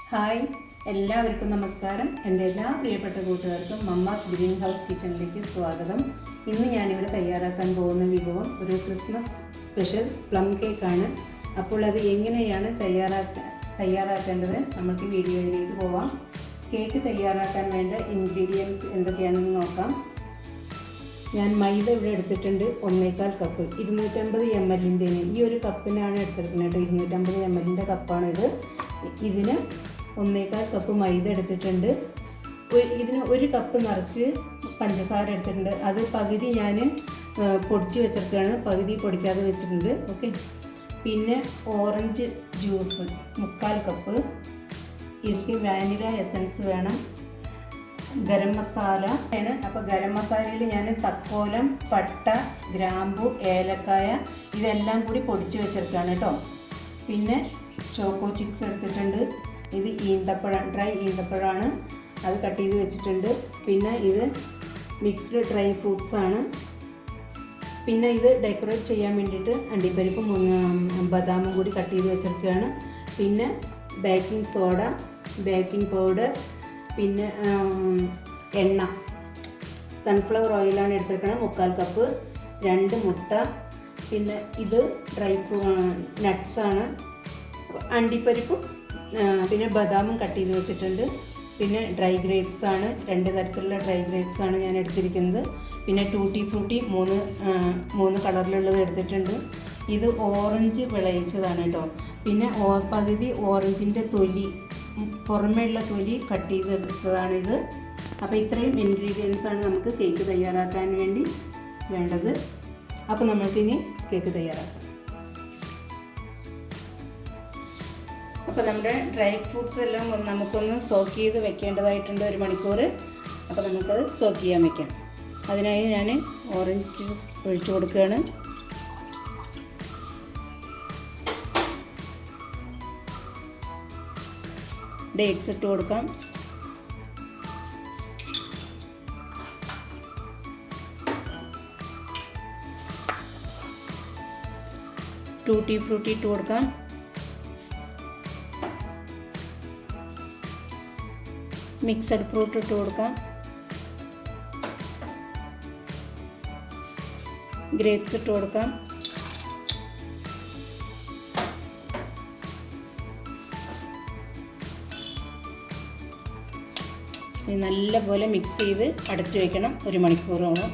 Hi, എല്ലാവർക്കും നമസ്കാരം. എൻ്റെ എല്ലാ പ്രിയപ്പെട്ട കൂട്ടുകാർക്കും മമ്മാസ് ഗ്രീൻ ഹൗസ് കിച്ചണിലേക്ക് സ്വാഗതം. ഇന്ന് ഞാനിവിടെ തയ്യാറാക്കാൻ പോകുന്ന വിഭവം ഒരു ക്രിസ്മസ് സ്പെഷ്യൽ പ്ലം കേക്കാണ്. അപ്പോൾ അത് എങ്ങനെയാണ് തയ്യാറാക്കേണ്ടത് നമുക്ക് വീഡിയോയിലേക്ക് പോവാം. കേക്ക് തയ്യാറാക്കാൻ വേണ്ട ഇൻഗ്രീഡിയൻസ് എന്തൊക്കെയാണെന്ന് നോക്കാം. ഞാൻ മൈദ ഇവിടെ എടുത്തിട്ടുണ്ട് 1/4 കപ്പ്. 250 ml ഈ ഒരു കപ്പിനാണ് എടുത്തിരിക്കുന്നത്. 250 ml കപ്പാണിത്. ഇതിന് 1/4 കപ്പ് മൈദ എടുത്തിട്ടുണ്ട്. ഇതിന് 1 കപ്പ് നിറച്ച് പഞ്ചസാര എടുത്തിട്ടുണ്ട്. അത് പകുതി ഞാൻ പൊടിച്ച് വെച്ചിട്ടാണ്, പകുതി പൊടിക്കാതെ വെച്ചിട്ടുണ്ട്. ഓക്കെ. പിന്നെ ഓറഞ്ച് ജ്യൂസ് 1/4 കപ്പ്. ഇതിലേക്ക് വാനില എസൻസ് വേണം. ഗരം മസാല ആണ്. അപ്പോൾ ഗരം മസാലയിൽ ഞാൻ തക്കോലം, പട്ട, ഗ്രാമ്പു, ഏലക്കായ ഇതെല്ലാം കൂടി പൊടിച്ച് വെച്ചെടുക്കുകയാണ് കേട്ടോ. പിന്നെ ചോക്കോ ചിപ്സ് എടുത്തിട്ടുണ്ട്. ഇത് ഈന്തപ്പഴം, ഡ്രൈ ഈന്തപ്പഴമാണ്, അത് കട്ട് ചെയ്ത് വെച്ചിട്ടുണ്ട്. പിന്നെ ഇത് മിക്സ്ഡ് ഡ്രൈ ഫ്രൂട്ട്സ് ആണ്. പിന്നെ ഇത് ഡെക്കറേറ്റ് ചെയ്യാൻ വേണ്ടിയിട്ട് അണ്ടിപ്പരിപ്പും ബദാമും കൂടി കട്ട് ചെയ്ത് വെച്ചെടുക്കുകയാണ്. പിന്നെ ബേക്കിംഗ് സോഡ, ബേക്കിംഗ് പൗഡർ, പിന്നെ എണ്ണ, സൺഫ്ലവർ ഓയിലാണ് എടുത്തിരിക്കുന്നത് 1/4 കപ്പ്. 2 മുട്ട. പിന്നെ ഇത് ഡ്രൈ നട്ട്സാണ്, അണ്ടിപ്പരിപ്പും പിന്നെ ബദാമും കട്ട് ചെയ്ത് വെച്ചിട്ടുണ്ട്. പിന്നെ ഡ്രൈ ഗ്രേപ്സ് ആണ്, 2 തരത്തിലുള്ള ഡ്രൈ ഗ്രേപ്സ് ആണ് ഞാൻ എടുത്തിരിക്കുന്നത്. പിന്നെ ടൂട്ടി ഫ്രൂട്ടി 3 കളറിലുള്ളത് എടുത്തിട്ടുണ്ട്. ഇത് ഓറഞ്ച് വിളയിച്ചതാണ് കേട്ടോ. പിന്നെ പകുതി ഓറഞ്ചിൻ്റെ തൊലി, പുറമേയുള്ള തൊലി കട്ട് ചെയ്തെടുത്തതാണിത്. അപ്പോൾ ഇത്രയും ഇൻഗ്രീഡിയൻസ് ആണ് നമുക്ക് കേക്ക് തയ്യാറാക്കാൻ വേണ്ടി വേണ്ടത്. അപ്പോൾ നമ്മൾക്കിനി കേക്ക് തയ്യാറാക്കാം. അപ്പോൾ നമ്മുടെ ഡ്രൈ ഫ്രൂട്ട്സ് എല്ലാം നമുക്കൊന്ന് സോക്ക് ചെയ്ത് വെക്കേണ്ടതായിട്ടുണ്ട് 1 മണിക്കൂർ. അപ്പോൾ നമുക്കത് സോക്ക് ചെയ്യാൻ വയ്ക്കാം. അതിനായി ഞാൻ ഓറഞ്ച് ജ്യൂസ് ഒഴിച്ചു കൊടുക്കുകയാണ്. ഡേറ്റ്സ് ഇട്ട് കൊടുക്കാം. ടൂട്ടി ഫ്രൂട്ടി ഇട്ട് കൊടുക്കാം. മിക്സഡ് ഫ്രൂട്ട് ഇട്ട് കൊടുക്കാം. ഗ്രേപ്സ് ഇട്ട് കൊടുക്കാം. നല്ലപോലെ മിക്സ് ചെയ്ത് അടച്ചു വയ്ക്കണം 1 മണിക്കൂറോളം.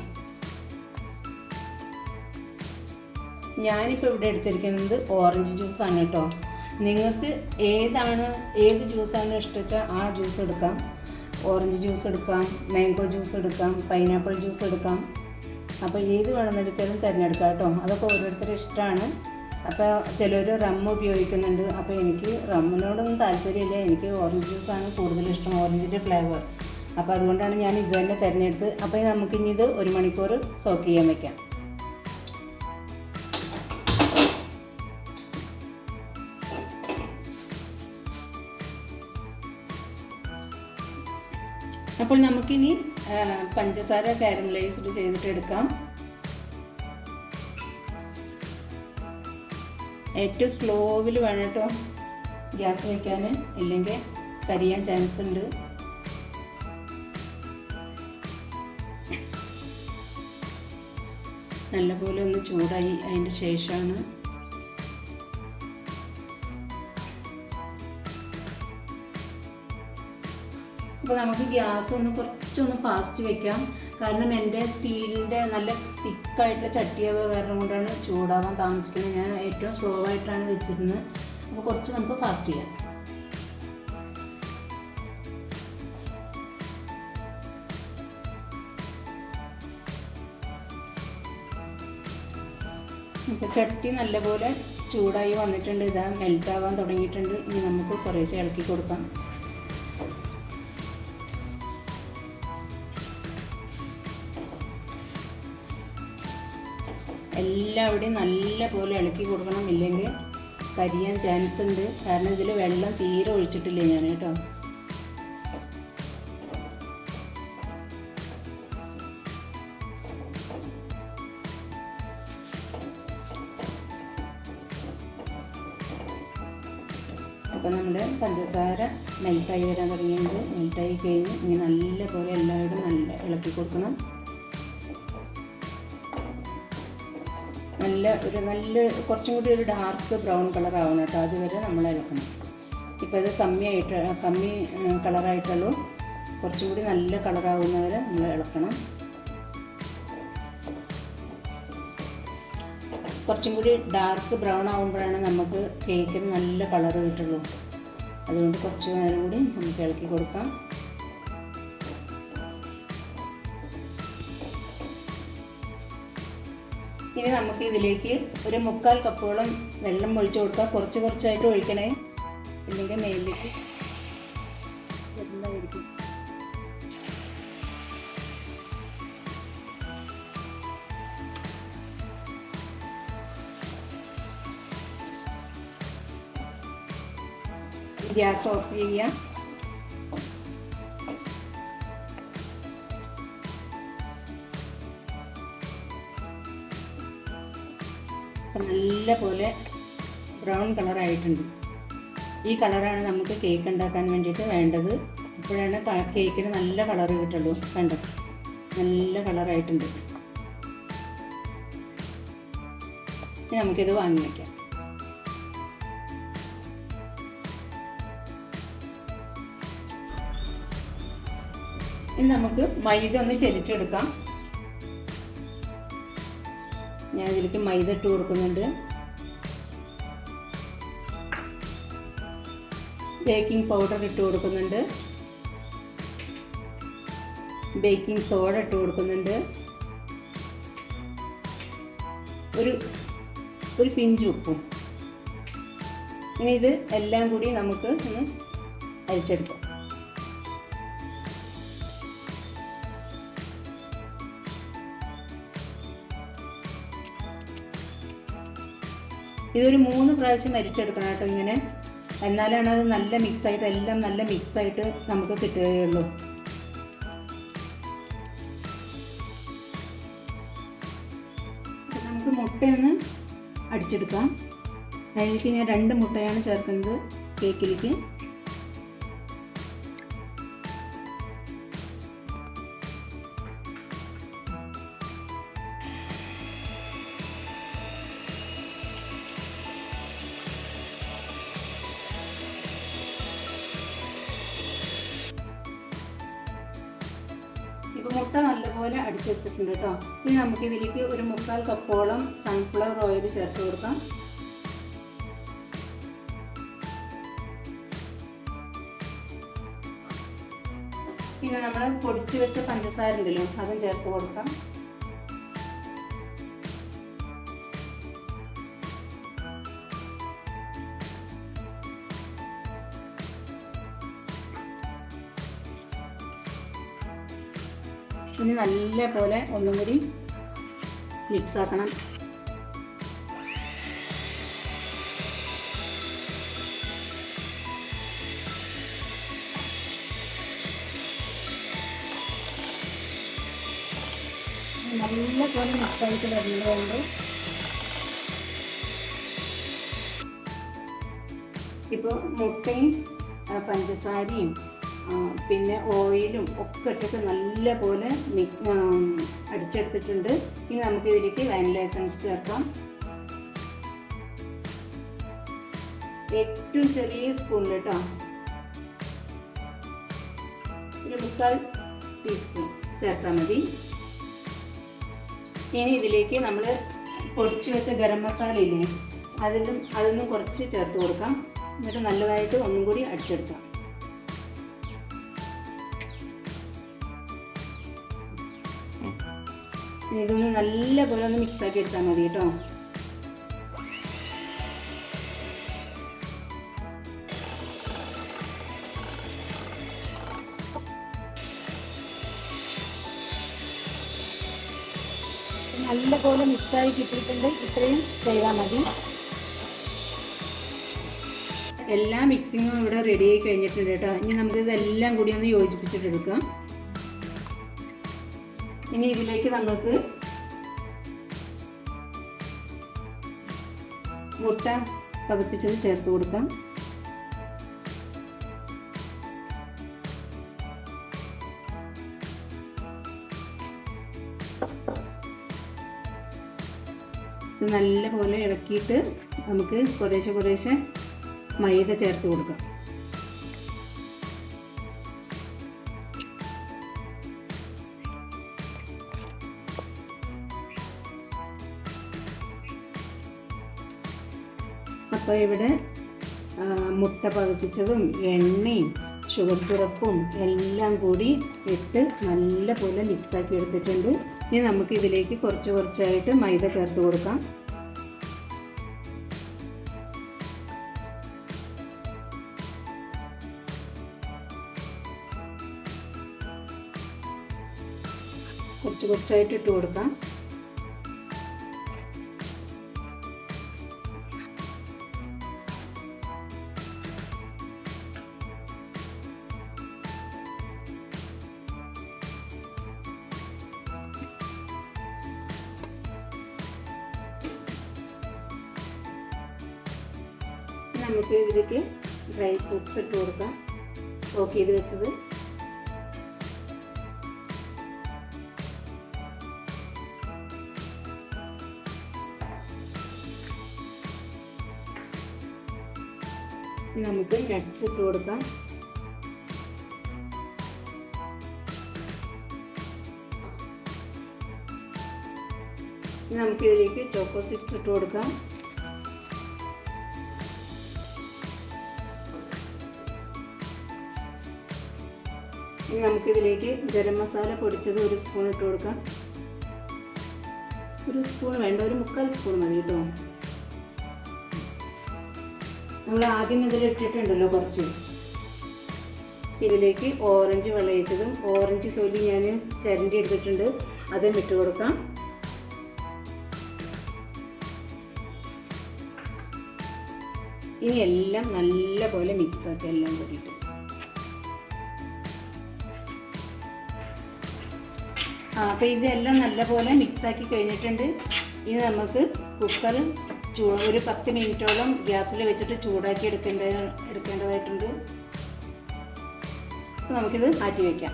ഞാനിപ്പോൾ ഇവിടെ എടുത്തിരിക്കുന്നത് ഓറഞ്ച് ജ്യൂസാണ് കേട്ടോ. നിങ്ങൾക്ക് ഏത് ജ്യൂസാണ് ഇഷ്ടമെച്ചാൽ ആ ജ്യൂസ് എടുക്കാം. ഓറഞ്ച് ജ്യൂസ് എടുക്കാം, മാംഗോ ജ്യൂസ് എടുക്കാം, പൈനാപ്പിൾ ജ്യൂസ് എടുക്കാം. അപ്പോൾ ഏത് വേണമെന്ന് വെച്ചാലും തിരഞ്ഞെടുക്കാം കേട്ടോ. അതൊക്കെ ഓരോരുത്തരുടെ ഇഷ്ടമാണ്. അപ്പോൾ ചിലർ റമ്മ് ഉപയോഗിക്കുന്നുണ്ട്. അപ്പോൾ എനിക്ക് റമ്മിനോടൊന്നും താല്പര്യമില്ല. എനിക്ക് ഓറഞ്ച് ജ്യൂസാണ് കൂടുതൽ ഇഷ്ടം, ഓറഞ്ചിൻ്റെ ഫ്ലേവർ. അപ്പോൾ അതുകൊണ്ടാണ് ഞാൻ ഇത് തന്നെ തിരഞ്ഞെടുത്ത്. അപ്പോൾ നമുക്കിനി ഇത് 1 മണിക്കൂർ സോക്ക് ചെയ്യാൻ വയ്ക്കാം. അപ്പോൾ നമുക്കിനി പഞ്ചസാര കാരമലൈസ്ഡ് ചെയ്തിട്ട് എടുക്കാം. ഏറ്റവും സ്ലോവിൽ വേണം കേട്ടോ ഗ്യാസ് വയ്ക്കാൻ, ഇല്ലെങ്കിൽ കരിയാൻ ചാൻസ് ഉണ്ട്. നല്ലപോലെ ഒന്ന് ചൂടായി അതിൻ്റെ ശേഷമാണ് അപ്പോൾ നമുക്ക് ഗ്യാസ് കുറച്ചൊന്ന് ഫാസ്റ്റ് വെക്കാം. കാരണം എൻ്റെ സ്റ്റീലിൻ്റെ നല്ല തിക്കായിട്ടുള്ള ചട്ടിയാവുക കാരണം കൊണ്ടാണ് ചൂടാവാൻ താമസിക്കുന്നത്. ഞാൻ ഏറ്റവും സ്ലോ ആയിട്ടാണ് വെച്ചിരുന്നത്. അപ്പോൾ കുറച്ച് നമുക്ക് ഫാസ്റ്റ് ചെയ്യാം. ഇപ്പോൾ ചട്ടി നല്ലപോലെ ചൂടായി വന്നിട്ടുണ്ട്. ഇതാ മെൽറ്റാവാൻ തുടങ്ങിയിട്ടുണ്ട്. ഇനി നമുക്ക് കുറേശ്ശെ ഇളക്കി കൊടുക്കാം. എല്ലാവിടെയും നല്ലപോലെ ഇളക്കി കൊടുക്കണം, ഇല്ലെങ്കിൽ കരിയാൻ ചാൻസ് ഉണ്ട്. കാരണം ഇതിൽ വെള്ളം തീരെ ഒഴിച്ചിട്ടില്ല ഞാൻ കേട്ടോ. അപ്പോൾ നമ്മുടെ പഞ്ചസാര മെൽറ്റായി വരാൻ തുടങ്ങിയിട്ടുണ്ട്. മെൽറ്റായി കഴിഞ്ഞ് ഇനി നല്ലപോലെ എല്ലാവരും നല്ല ഇളക്കി കൊടുക്കണം. നല്ല കുറച്ചും കൂടി ഒരു ഡാർക്ക് ബ്രൗൺ കളർ ആവണം കേട്ടോ. അതുവരെ നമ്മൾ ഇളക്കണം. ഇപ്പോൾ ഇത് കമ്മി കളറായിട്ടുള്ളൂ. കുറച്ചും കൂടി നല്ല കളറാവുന്നവരെ നമ്മൾ ഇളക്കണം. കുറച്ചും കൂടി ഡാർക്ക് ബ്രൗൺ ആകുമ്പോഴാണ് നമുക്ക് കേക്കിന് നല്ല കളർ കിട്ടുള്ളൂ. അതുകൊണ്ട് കുറച്ച് നേരം കൂടി നമുക്ക് ഇളക്കി കൊടുക്കാം. ഇനി നമുക്ക് ഇതിലേക്ക് ഒരു 3/4 കപ്പോളം വെള്ളം ഒഴിച്ചു കൊടുക്കാം. കുറച്ചായിട്ട് ഒഴിക്കണേ, ഇല്ലെങ്കിൽ മേലിലേക്ക് വെള്ളം ഒഴിക്കും. ഗ്യാസ് ഓഫ് ചെയ്യാം. നല്ല പോലെ ബ്രൗൺ കളറായിട്ടുണ്ട്. ഈ കളറാണ് നമുക്ക് കേക്ക് ഉണ്ടാക്കാൻ വേണ്ടിയിട്ട് വേണ്ടത്. ഇപ്പോഴാണ് കേക്കിന് നല്ല കളറ് കിട്ടുള്ളൂ. കണ്ടോ, നല്ല കളറായിട്ടുണ്ട്. ഇനി നമുക്കിത് വാങ്ങി വയ്ക്കാം. ഇനി നമുക്ക് മൈദ ഒന്ന് ചലിച്ചെടുക്കാം. ഞാൻ ഇതിലേക്ക് മൈദ ഇട്ട് കൊടുക്കുന്നുണ്ട്. ബേക്കിംഗ് പൗഡർ ഇട്ട് കൊടുക്കുന്നുണ്ട്. ബേക്കിംഗ് സോഡ ഇട്ട് കൊടുക്കുന്നുണ്ട്. ഒരു പിഞ്ച് ഉപ്പും. ഇനി ഇത് എല്ലാം കൂടി നമുക്ക് ഒന്ന് അരിച്ചെടുക്കാം. ഇതൊരു 3 പ്രാവശ്യം അരിച്ചെടുക്കണം കേട്ടോ. ഇങ്ങനെ എന്നാലാണ് അത് നല്ല മിക്സായിട്ട് എല്ലാം നല്ല മിക്സായിട്ട് നമുക്ക് കിട്ടുകയുള്ളൂ. നമുക്ക് മുട്ടയൊന്ന് അടിച്ചെടുക്കാം. അതിലേക്ക് ഞാൻ 2 മുട്ടയാണ് ചേർക്കുന്നത് കേക്കിലേക്ക്. ഇപ്പോൾ മുട്ട നല്ലപോലെ അടിച്ചെടുത്തിട്ടുണ്ട് കേട്ടോ. ഇനി നമുക്കിതിലേക്ക് ഒരു 3/4 കപ്പോളം സൺഫ്ലവർ ഓയിൽ ചേർത്ത് കൊടുക്കാം. പിന്നെ നമ്മൾ പൊടിച്ചു വെച്ച പഞ്ചസാര ഉണ്ടല്ലോ, അതും ചേർത്ത് കൊടുക്കാം. ഇനി നല്ല പോലെ ഒന്നും കൂടി മിക്സ് ആക്കണം. നല്ല പോലെ മിക്സായിട്ട് വരുന്നതുകൊണ്ട് ഇപ്പോൾ മുട്ടയും പഞ്ചസാരയും പിന്നെ ഓയിലും ഒക്കെ ഇട്ടിട്ട് നല്ല പോലെ അടിച്ചെടുത്തിട്ടുണ്ട്. ഇനി നമുക്ക് ഇതിലേക്ക് വാനില എസൻസ് ചേർക്കാം. ഏറ്റവും ചെറിയ സ്പൂണിൽ കേട്ടോ, ഒരു 3/4 ടീസ്പൂൺ ചേർത്താൽ മതി. ഇനി ഇതിലേക്ക് നമ്മൾ പൊടിച്ച് വെച്ച ഗരം മസാല ഇല്ലേ, അതൊന്നും കുറച്ച് ചേർത്ത് കൊടുക്കാം. എന്നിട്ട് നല്ലതായിട്ട് ഒന്നും കൂടി അടിച്ചെടുക്കാം. ഇതൊന്ന് നല്ല പോലെ ഒന്ന് മിക്സാക്കി എടുത്താൽ മതി കേട്ടോ. നല്ല പോലെ മിക്സായി കിട്ടിയിട്ടുണ്ട്. ഇത്രയും ചെയ്താൽ മതി. എല്ലാ മിക്സിങ്ങും ഇവിടെ റെഡി ആയി കഴിഞ്ഞിട്ടുണ്ട് കേട്ടോ. ഇനി നമുക്കിതെല്ലാം കൂടി ഒന്ന് യോജിപ്പിച്ചിട്ടെടുക്കാം. ഇനി ഇതിലേക്ക് നമുക്ക് മുട്ട പതപ്പിച്ചത് ചേർത്ത് കൊടുക്കാം. ഇത് നല്ലപോലെ ഇളക്കിയിട്ട് നമുക്ക് കുറേശ്ശെ മൈദ ചേർത്ത് കൊടുക്കാം. അപ്പോൾ ഇവിടെ മുട്ട പതപ്പിച്ചതും എണ്ണയും ഷുഗർ സിറപ്പും എല്ലാം കൂടി ഇട്ട് നല്ലപോലെ മിക്സാക്കി എടുത്തിട്ടുണ്ട്. ഇനി നമുക്ക് ഇതിലേക്ക് കുറച്ചായിട്ട് മൈദ ചേർത്ത് കൊടുക്കാം. കുറച്ചായിട്ട് ഇട്ട് കൊടുക്കാം. നമുക്ക് ഇതിലേക്ക് ഡ്രൈ ഫ്രൂട്ട്സ് ഇട്ട് കൊടുക്കാം, സോക്ക് ചെയ്ത് വെച്ചത്. നമുക്ക് നട്ട്സ് ഇട്ട് കൊടുക്കാം. നമുക്കിതിലേക്ക് ചോക്കോ ചിപ്സ് ഇട്ട് കൊടുക്കാം. ഇനി നമുക്കിതിലേക്ക് ഗരം മസാല പൊടിച്ചത് 1 സ്പൂൺ ഇട്ട് കൊടുക്കാം. 1 സ്പൂൺ വേണ്ട, 1/4 സ്പൂൺ മതി കേട്ടോ. നമ്മൾ ആദ്യം ഇതിൽ ഇട്ടിട്ടുണ്ടല്ലോ കുറച്ച്. ഇതിലേക്ക് ഓറഞ്ച് വിളയിച്ചതും ഓറഞ്ച് തൊലി ഞാൻ ചിരണ്ടി എടുത്തിട്ടുണ്ട്, അതും ഇട്ട് കൊടുക്കാം. ഇനി എല്ലാം നല്ലപോലെ മിക്സാക്കി എല്ലാം കൂടിയിട്ട് അപ്പോൾ ഇതെല്ലാം നല്ലപോലെ മിക്സാക്കി കഴിഞ്ഞിട്ടുണ്ട്. ഇനി നമുക്ക് കുക്കർ ഒരു 10 മിനിറ്റോളം ഗ്യാസിൽ വെച്ചിട്ട് ചൂടാക്കി എടുക്കേണ്ടതായിട്ടുണ്ട്. അപ്പോൾ നമുക്കിത് മാറ്റി വയ്ക്കാം.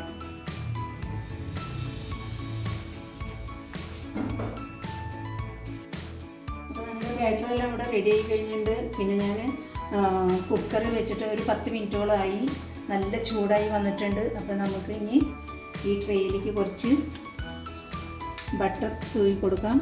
അപ്പോൾ നമ്മുടെ ബാറ്ററെല്ലാം ഇവിടെ റെഡി ആയി കഴിഞ്ഞിട്ടുണ്ട്. പിന്നെ ഞാൻ കുക്കർ വെച്ചിട്ട് ഒരു 10 മിനിറ്റോളമായി, നല്ല ചൂടായി വന്നിട്ടുണ്ട്. അപ്പോൾ നമുക്ക് ഇനി ഈ ട്രേയിലേക്ക് കുറച്ച് ബട്ടർ തൂവി കൊടുക്കാം.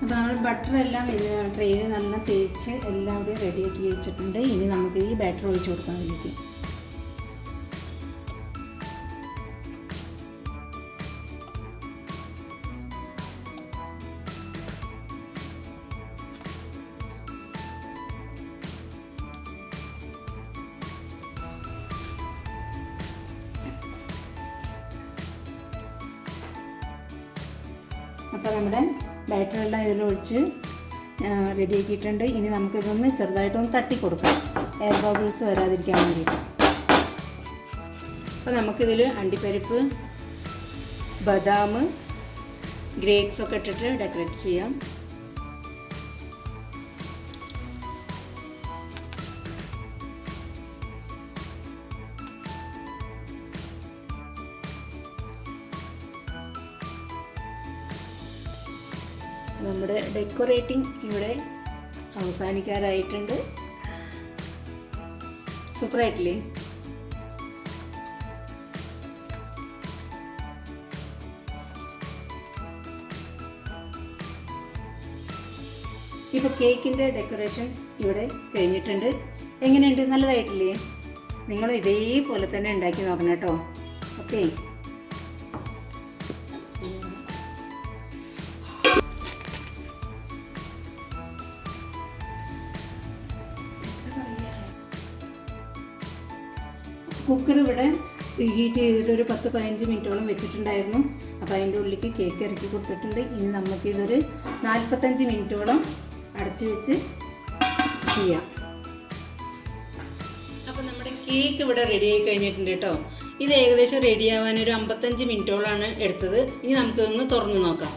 അപ്പോൾ നമ്മൾ ബട്ടറെല്ലാം ട്രെയിൽ നല്ല തേച്ച് എല്ലാം കൂടി റെഡിയാക്കി വെച്ചിട്ടുണ്ട്. ഇനി നമുക്ക് ഈ ബാറ്റർ ഒഴിച്ച് കൊടുക്കാൻ വേണ്ടിയിട്ട് അപ്പോൾ നമ്മുടെ ബാറ്ററെല്ലാം ഇതിലൊഴിച്ച് റെഡിയാക്കിയിട്ടുണ്ട്. ഇനി നമുക്കിതൊന്ന് ചെറുതായിട്ടൊന്ന് തട്ടി കൊടുക്കാം, എയർ ബബിൾസ് വരാതിരിക്കാൻ വേണ്ടിയിട്ട്. അപ്പോൾ നമുക്കിതിൽ അണ്ടിപ്പരിപ്പ്, ബദാം, ഗ്രേപ്സ് ഒക്കെ ഇട്ടിട്ട് ഡെക്കറേറ്റ് ചെയ്യാം. നമ്മുടെ ഡെക്കറേറ്റിംഗ് ഇവിടെ അവസാനിക്കാറായിട്ടുണ്ട്. സൂപ്പറായിട്ടില്ലേ? ഇപ്പോൾ കേക്കിൻ്റെ ഡെക്കറേഷൻ ഇവിടെ കഴിഞ്ഞിട്ടുണ്ട്. എങ്ങനെയുണ്ട്? നല്ലതായിട്ടില്ലേ? നിങ്ങൾ ഇതേപോലെ തന്നെ ഉണ്ടാക്കി നോക്കണം കേട്ടോ. ഓക്കെ. കുക്കർ ഇവിടെ പ്രീഹീറ്റ് ചെയ്തിട്ട് ഒരു 10-15 മിനിറ്റോളം വെച്ചിട്ടുണ്ടായിരുന്നു. അപ്പോൾ അതിൻ്റെ ഉള്ളിലേക്ക് കേക്ക് ഇറക്കി കൊടുത്തിട്ടുണ്ട്. ഇനി നമുക്കിതൊരു 45 മിനിറ്റോളം അടച്ച് വെച്ച് ചെയ്യാം. അപ്പോൾ നമ്മുടെ കേക്ക് ഇവിടെ റെഡി ആയി കഴിഞ്ഞിട്ടുണ്ട് കേട്ടോ. ഇത് ഏകദേശം റെഡി ആവാൻ ഒരു 55 മിനിറ്റോളാണ് എടുത്തത്. ഇനി നമുക്കിതൊന്ന് തുറന്ന് നോക്കാം.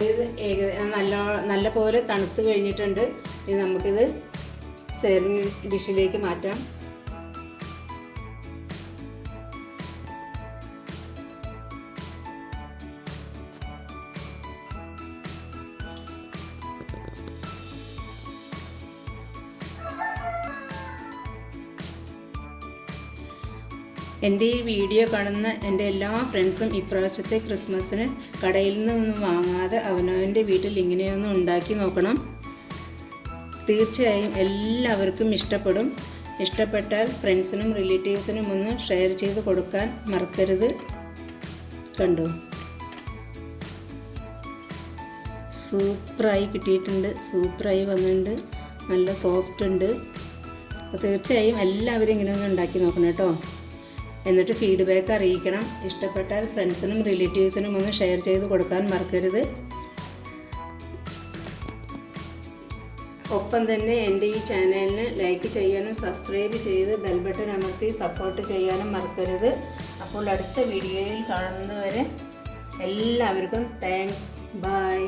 ഇത് നല്ല പോലെ തണുത്ത് കഴിഞ്ഞിട്ടുണ്ട്. ഇനി നമുക്കിത് സെർവിങ് ഡിഷിലേക്ക് മാറ്റാം. എൻ്റെ ഈ വീഡിയോ കാണുന്ന എൻ്റെ എല്ലാ ഫ്രണ്ട്സും ഇപ്രാവശ്യത്തെ ക്രിസ്മസിന് കടയിൽ നിന്നൊന്നും വാങ്ങാതെ അവനവൻ്റെ വീട്ടിൽ ഇങ്ങനെയൊന്നും ഉണ്ടാക്കി നോക്കണം. തീർച്ചയായും എല്ലാവർക്കും ഇഷ്ടപ്പെടും. ഇഷ്ടപ്പെട്ടാൽ ഫ്രണ്ട്സിനും റിലേറ്റീവ്സിനും ഒന്ന് ഷെയർ ചെയ്ത് കൊടുക്കാൻ മറക്കരുത്. കണ്ടോ, സൂപ്പറായി കിട്ടിയിട്ടുണ്ട്, സൂപ്പറായി വന്നിട്ടുണ്ട്, നല്ല സോഫ്റ്റ് ഉണ്ട്. അപ്പോൾ തീർച്ചയായും എല്ലാവരും ഇങ്ങനെയൊന്ന് ഉണ്ടാക്കി നോക്കണം കേട്ടോ. എന്നിട്ട് ഫീഡ്ബാക്ക് അറിയിക്കണം. ഇഷ്ടപ്പെട്ടാൽ ഫ്രണ്ട്സിനും റിലേറ്റീവ്സിനും ഒന്ന് ഷെയർ ചെയ്ത് കൊടുക്കാൻ മറക്കരുത്. ഒപ്പം തന്നെ എൻ്റെ ഈ ചാനലിന് ലൈക്ക് ചെയ്യാനും സബ്സ്ക്രൈബ് ചെയ്ത് ബെൽ ബട്ടൺ അമർത്തി സപ്പോർട്ട് ചെയ്യാനും മറക്കരുത്. അപ്പോൾ അടുത്ത വീഡിയോയിൽ കാണുന്നതുവരെ എല്ലാവർക്കും താങ്ക്സ്. ബൈ.